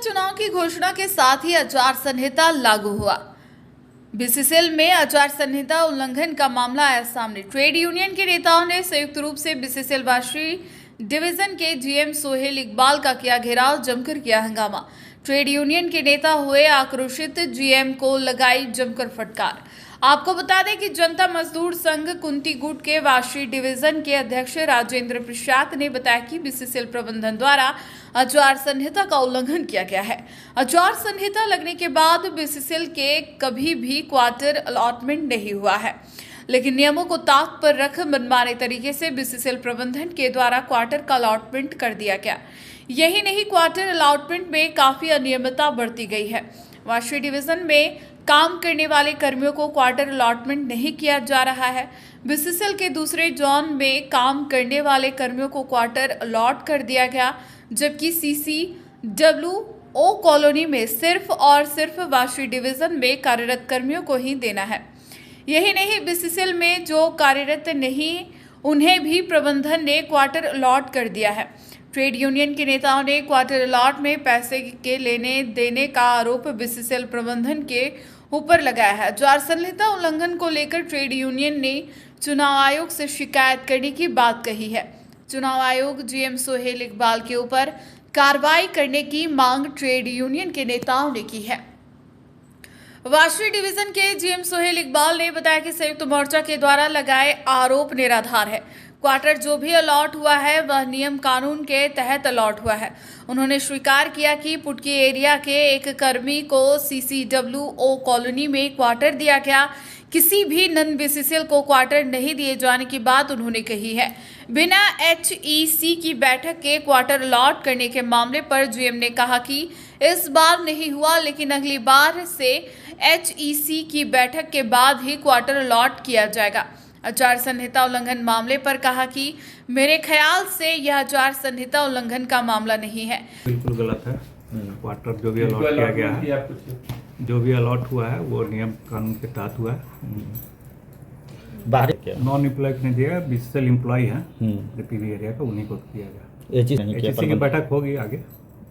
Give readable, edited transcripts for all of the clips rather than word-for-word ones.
चुनाव की घोषणा के साथ ही आचार संहिता लागू हुआ। बीसीसीएल में आचार संहिता उल्लंघन का मामला आया सामने। ट्रेड यूनियन के नेताओं ने संयुक्त रूप से बीसीसीएल वाशी डिवीजन के जीएम सोहेल इकबाल का किया घेराव, जमकर किया हंगामा। ट्रेड यूनियन के नेता हुए आक्रोशित, जीएम को लगाई जमकर फटकार। आपको बता दें कि जनता मजदूर संघ कुंती गुट के वाशी डिवीजन के अध्यक्ष राजेंद्र प्रसाद ने बताया कि बीसीसीएल प्रबंधन द्वारा आचार संहिता का उल्लंघन किया गया है। आचार संहिता लगने के बाद बीसीसीएल के कभी भी क्वार्टर अलॉटमेंट नहीं हुआ है, लेकिन नियमों को ताक पर रख मनमाने तरीके से बीसीसीएल प्रबंधन के द्वारा क्वार्टर का अलॉटमेंट कर दिया गया। यही नहीं, क्वार्टर अलॉटमेंट में काफी अनियमितता बरती गई है। वाशी डिवीजन में काम करने वाले कर्मियों को क्वार्टर अलॉटमेंट नहीं किया जा रहा है। बीसीसीएल के दूसरे जोन में काम करने वाले कर्मियों को क्वार्टर अलॉट कर दिया गया, जबकि CCWO कॉलोनी में सिर्फ और सिर्फ वाशी डिवीजन में कार्यरत कर्मियों को ही देना है। यही नहीं, बीसीसीएल में जो कार्यरत नहीं उन्हें भी प्रबंधन ने क्वार्टर अलॉट कर दिया है। ट्रेड यूनियन के नेताओं ने क्वार्टर अलॉट में पैसे के लेने देने का आरोप बीसीसीएल प्रबंधन के ऊपर लगाया है। आचार संहिता उल्लंघन को लेकर ट्रेड यूनियन ने चुनाव आयोग से शिकायत करने की बात कही है। चुनाव आयोग जीएम सोहेल इकबाल के ऊपर कार्रवाई करने की मांग ट्रेड यूनियन के नेताओं ने की है। वाशी डिवीजन के जीएम सोहेल इकबाल ने बताया कि संयुक्त मोर्चा के द्वारा लगाए आरोप निराधार है। क्वार्टर जो भी अलॉट हुआ है वह नियम कानून के तहत अलॉट हुआ है। उन्होंने स्वीकार किया कि पुटकी एरिया के एक कर्मी को CCWO कॉलोनी में क्वार्टर दिया गया। किसी भी नन बीसीसीएल को क्वार्टर नहीं दिए जाने की बात उन्होंने कही है। बिना HEC की बैठक के क्वार्टर अलॉट करने के मामले पर जीएम ने कहा कि इस बार नहीं हुआ, लेकिन अगली बार से HEC की बैठक के बाद ही क्वार्टर अलॉट किया जाएगा। आचार संहिता उल्लंघन मामले पर कहा कि मेरे ख्याल से यह आचार संहिता उल्लंघन का मामला नहीं है। बिल्कुल गलत है। क्वार्टर जो भी अलॉट किया गया है, जो भी अलॉट हुआ है वो नियम कानून के तहत हुआ है। बाहर नॉन एम्प्लॉय ने दिया, बीसीसीएल एम्प्लॉय है पीवी एरिया का, उन्हीं को किया गया। HEC की बैठक होगी आगे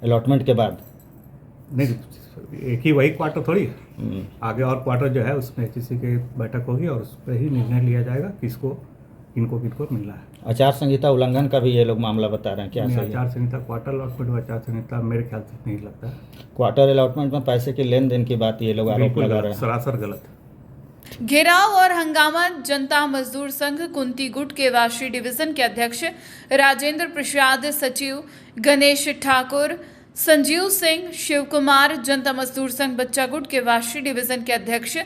अलॉटमेंट के बाद। नहीं, एक ही वही क्वार्टर थोड़ी है, आगे और क्वार्टर जो है उसमें HEC की बैठक होगी और उस पर ही निर्णय लिया जाएगा किसको किनको मिलना है। आचार संहिता उल्लंघन का भी ये लोग मामला बता रहे हैं क्या? आचार संहिता क्वार्टर अलॉटमेंट, आचार संहिता मेरे ख्याल से नहीं लगता है। क्वार्टर अलॉटमेंट में पैसे के लेन देन की बात ये लोग आरोप लगा रहे हैं। सरासर गलत। घेराव और हंगामा। जनता मजदूर संघ कुंती गुट के वाशी डिवीजन के अध्यक्ष राजेंद्र प्रसाद, सचिव गणेश ठाकुर, संजीव सिंह, शिव कुमार, जनता मजदूर संघ बच्चा गुट के वाशी डिवीजन के अध्यक्ष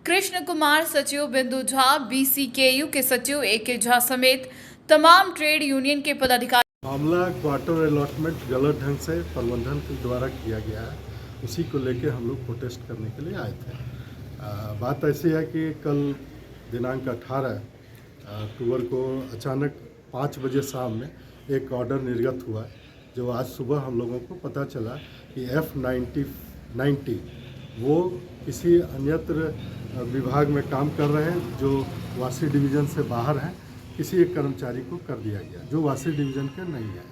कृष्ण कुमार, सचिव बिंदु झा, BCKU के सचिव AK झा समेत तमाम ट्रेड यूनियन के पदाधिकारी। मामला क्वार्टर अलॉटमेंट गलत ढंग से प्रबंधन के द्वारा किया गया है, उसी को लेकर हम लोग प्रोटेस्ट करने के लिए आए थे। बात ऐसी है कि कल दिनांक 18 अक्टूबर को अचानक 5 बजे शाम में एक ऑर्डर निर्गत हुआ, जो आज सुबह हम लोगों को पता चला कि F90 वो किसी अन्यत्र विभाग में काम कर रहे हैं, जो वाशी डिवीज़न से बाहर हैं, किसी एक कर्मचारी को कर दिया गया जो वाशी डिवीज़न के नहीं है।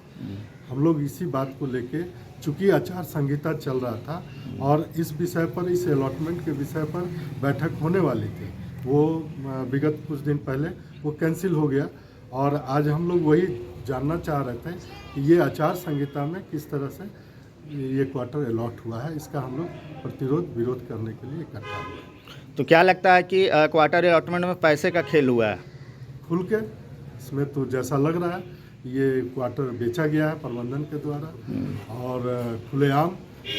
हम लोग इसी बात को लेके, चूँकि आचार संहिता चल रहा था और इस विषय पर, इस अलॉटमेंट के विषय पर बैठक होने वाली थी, वो विगत कुछ दिन पहले वो कैंसिल हो गया और आज हम लोग वही जानना चाह रहे थे कि ये आचार संहिता में किस तरह से ये क्वार्टर अलॉट हुआ है। इसका हम लोग विरोध करने के लिए इकट्ठा हुए। तो क्या लगता है कि क्वार्टर अलॉटमेंट में पैसे का खेल हुआ है? खुल के इसमें तो जैसा लग रहा है ये क्वार्टर बेचा गया है प्रबंधन के द्वारा और खुलेआम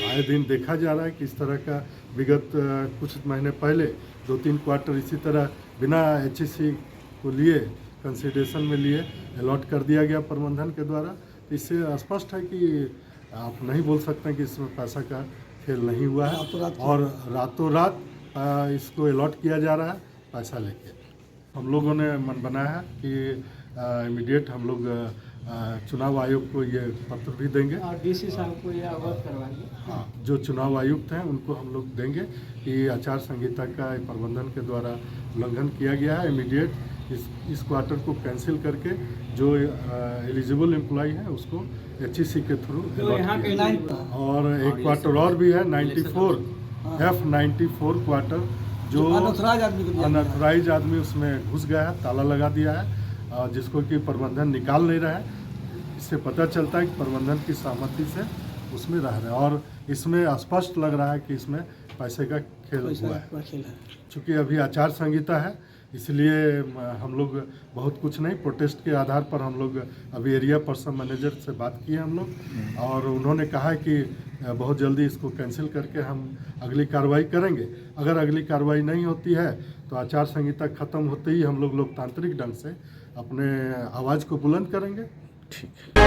आए दिन देखा जा रहा है कि इस तरह का विगत कुछ महीने पहले 2-3 क्वार्टर इसी तरह बिना HEC को लिए, कंसिडरेशन में लिए अलॉट कर दिया गया प्रबंधन के द्वारा। इससे स्पष्ट है कि आप नहीं बोल सकते कि इसमें पैसा का खेल नहीं हुआ है और रातों रात इसको अलॉट किया जा रहा है पैसा लेके। हम लोगों ने मन बनाया है कि इमीडिएट हम लोग चुनाव आयोग को ये पत्र भी देंगे और DC साहब को ये अवगत करवाएंगे। हाँ, जो चुनाव आयुक्त हैं उनको हम लोग देंगे कि आचार संहिता का प्रबंधन के द्वारा उल्लंघन किया गया है। इमीडिएट इस क्वार्टर को कैंसिल करके जो एलिजिबल एम्प्लॉय है उसको HEC के थ्रू तो यहाँ के और एक क्वार्टर और भी है 94 F94 क्वार्टर जो अनऑथराइज आदमी को दिया गया है। अनऑथराइज आदमी उसमें घुस गया है, ताला लगा दिया है, जिसको कि प्रबंधन निकाल नहीं रहा है। इससे पता चलता है कि प्रबंधन की सहमति से उसमें रह रहे हैं और इसमें स्पष्ट लग रहा है कि इसमें पैसे का खेल हुआ है। चूँकि अभी आचार संहिता है इसलिए हम लोग बहुत कुछ नहीं, प्रोटेस्ट के आधार पर हम लोग अभी एरिया पर्सन मैनेजर से बात किए हम लोग और उन्होंने कहा है कि बहुत जल्दी इसको कैंसिल करके हम अगली कार्रवाई करेंगे। अगर अगली कार्रवाई नहीं होती है तो आचार संहिता खत्म होते ही हम लोग लोकतांत्रिक ढंग से अपने आवाज़ को बुलंद करेंगे। ठीक है।